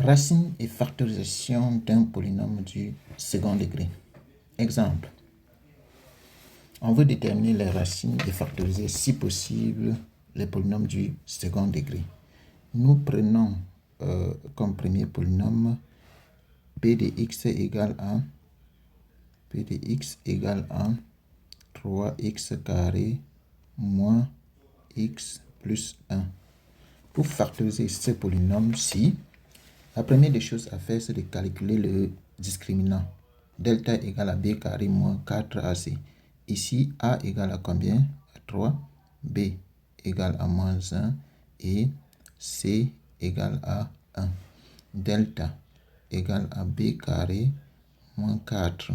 Racine et factorisation d'un polynôme du second degré. Exemple. On veut déterminer les racines et factoriser, si possible, les polynômes du second degré. Nous prenons comme premier polynôme p de x égale à 3x carré moins x plus 1. Pour factoriser ce polynôme-ci, la première des choses à faire, c'est de calculer le discriminant. Delta égale à b carré moins 4ac. Ici, a égale à combien? À 3. B égale à moins 1. Et c égale à 1. Delta égale à b carré moins 4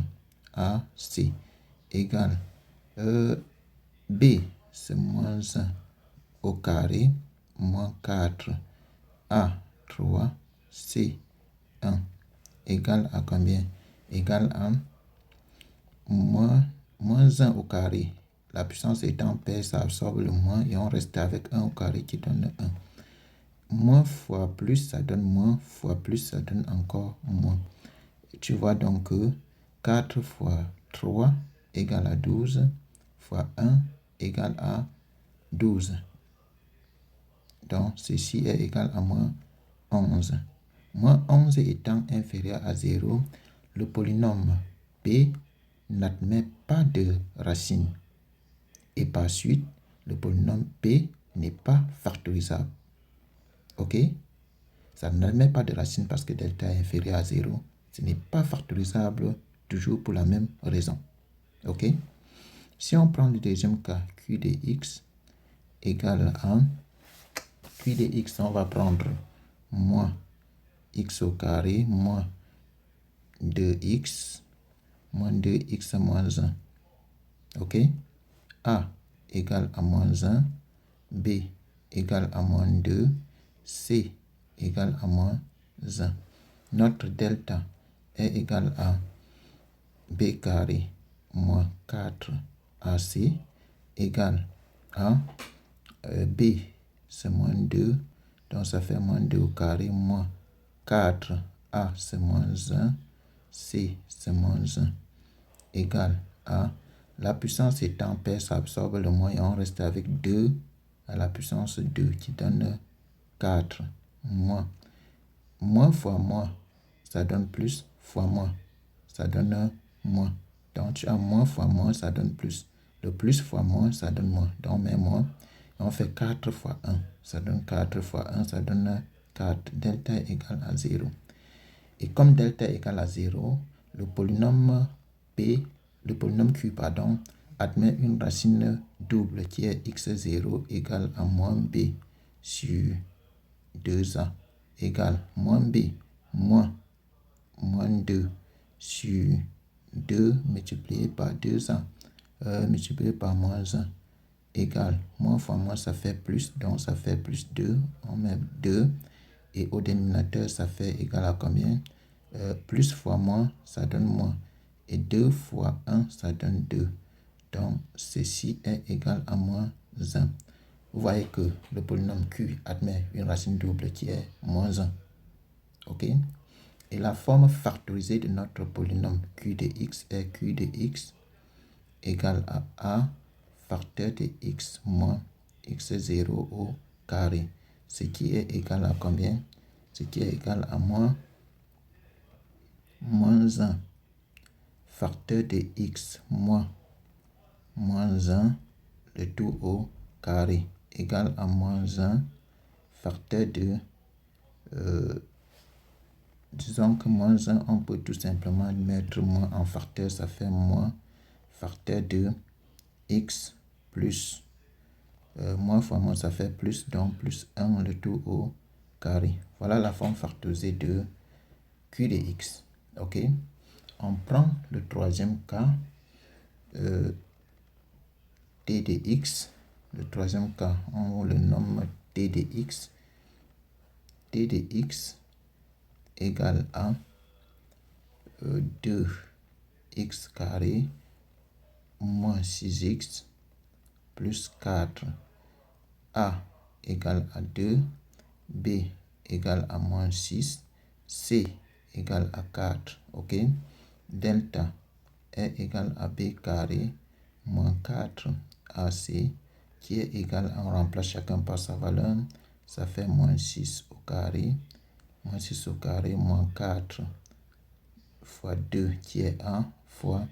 ac égale b, c'est moins 1 au carré moins 4 a 3 c 1 égale à combien? Égale à moins 1 au carré. La puissance étant paire, ça absorbe le moins et on reste avec 1 au carré qui donne 1. Moins fois plus, ça donne moins, fois plus, ça donne encore moins. Tu vois donc que 4 fois 3 égale à 12, fois 1 égale à 12. Donc, ceci est égal à moins 11. Moins 11 étant inférieur à 0, le polynôme P n'admet pas de racine. Et par suite, le polynôme P n'est pas factorisable. OK? Ça n'admet pas de racine parce que delta est inférieur à 0. Ce n'est pas factorisable toujours pour la même raison. OK? Si on prend le deuxième cas, Q de x égale à Q de x, on va prendre moins x au carré moins 2x moins 2x moins 1. OK? A égale à moins 1, B égale à moins 2, C égale à moins 1. Notre delta est égal à b carré moins 4 ac égale à b, c'est moins 2, donc ça fait moins 2 au carré moins 4, a c'est moins 1, c c'est moins 1 égale à, la puissance étant paire, ça absorbe le moins et on reste avec 2 à la puissance 2 qui donne 4 moins. Moins fois moins, ça donne plus, fois moins, ça donne moins. Donc tu as moins fois moins, ça donne plus. Le plus fois moins, ça donne moins. Donc on met moins. On fait 4 fois 1. Ça donne 4 fois 1, ça donne 4. Delta est égal à 0. Et comme delta est égal à 0, le polynôme Q, admet une racine double qui est x0 égale à moins b sur 2a égale moins b moins 2 sur 2 multiplié par 2a multiplié par moins 1 égale moins fois moins, ça fait plus, donc ça fait plus 2. On met 2 et au dénominateur, ça fait égal à combien? Plus fois moins, ça donne moins. Et 2 fois 1, ça donne 2. Donc, ceci est égal à moins 1. Vous voyez que le polynôme Q admet une racine double qui est moins 1. OK? Et la forme factorisée de notre polynôme Q de x est Q de x égale à A facteur de x moins x0 au carré. Ce qui est égal à combien? Ce qui est égal à moins 1 facteur de x moins 1 le tout au carré égale à moins 1 facteur de disons que moins 1, on peut tout simplement mettre moins en facteur, ça fait moins facteur de x plus moins fois moins, ça fait plus, donc plus 1 le tout au carré. Voilà la forme factorisée de Q de x. OK? On prend le troisième cas, t de x. Le troisième cas, on le nomme t de x. T de x égale à 2x carré moins 6x plus 4. A égale à 2, B égale à moins 6, C égale à 4. OK? Delta est égal à B carré moins 4 AC qui est égal, on remplace chacun par sa valeur, ça fait moins 6 au carré, moins 6 au carré, moins 4 fois 2 qui est A fois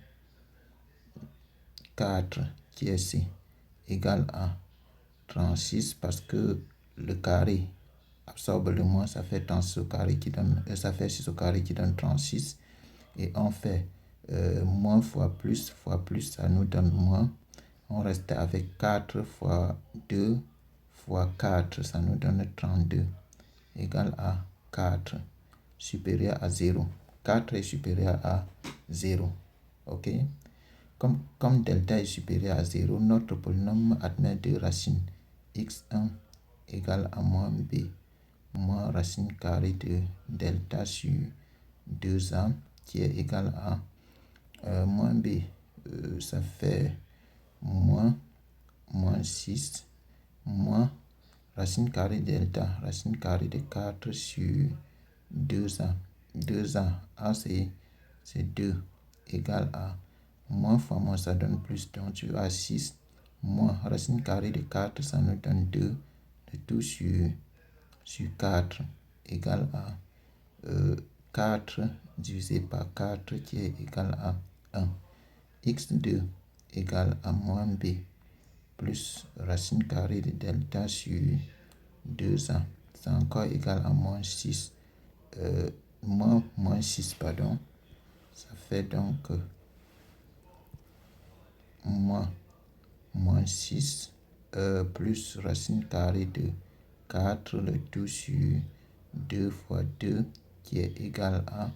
4 qui est C égale à 36 parce que le carré absorbe le moins, ça fait 36 au carré qui donne, ça fait 6 au carré qui donne 36 et on fait moins fois plus, ça nous donne moins. On reste avec 4 fois 2 fois 4, ça nous donne 32 égale à 4 supérieur à 0. 4 est supérieur à 0. OK? Comme delta est supérieur à 0, notre polynôme admet deux racines. X1 égale à moins b moins racine carrée de delta sur 2a qui est égal à moins b. Ça fait moins 6 moins racine carrée delta, racine carrée de 4 sur 2a. 2a, a c'est 2 égale à moins fois moins, ça donne plus, donc tu as 6 moins racine carrée de 4, ça nous donne 2, le tout sur 4 égale à 4 divisé par 4 qui est égal à 1. X2 égale à moins b plus racine carrée de delta sur 2a. C'est encore égal à moins 6. Moins 6, pardon. Ça fait donc moins 6 plus racine carrée de 4, le tout sur 2 fois 2 qui est égal à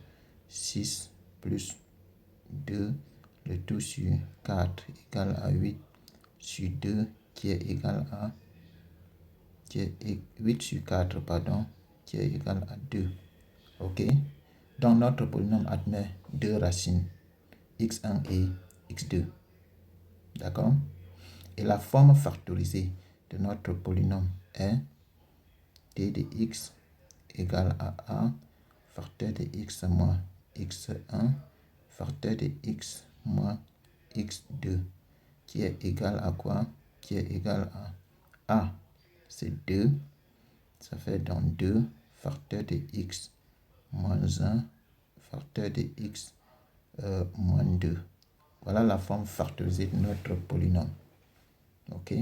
6 plus 2, le tout sur 4 égal à 8 sur 2 qui est égal à 8 sur 4, pardon, qui est égal à 2. OK? Donc notre polynôme admet deux racines, x1 et x2. D'accord? Et la forme factorisée de notre polynôme est d de x égale à a facteur de x moins x1 facteur de x moins x2 qui est égal à quoi? Qui est égal à a, c'est 2, ça fait donc 2 facteur de x moins 1 facteur de x moins 2. Voilà la forme factorisée de notre polynôme. OK?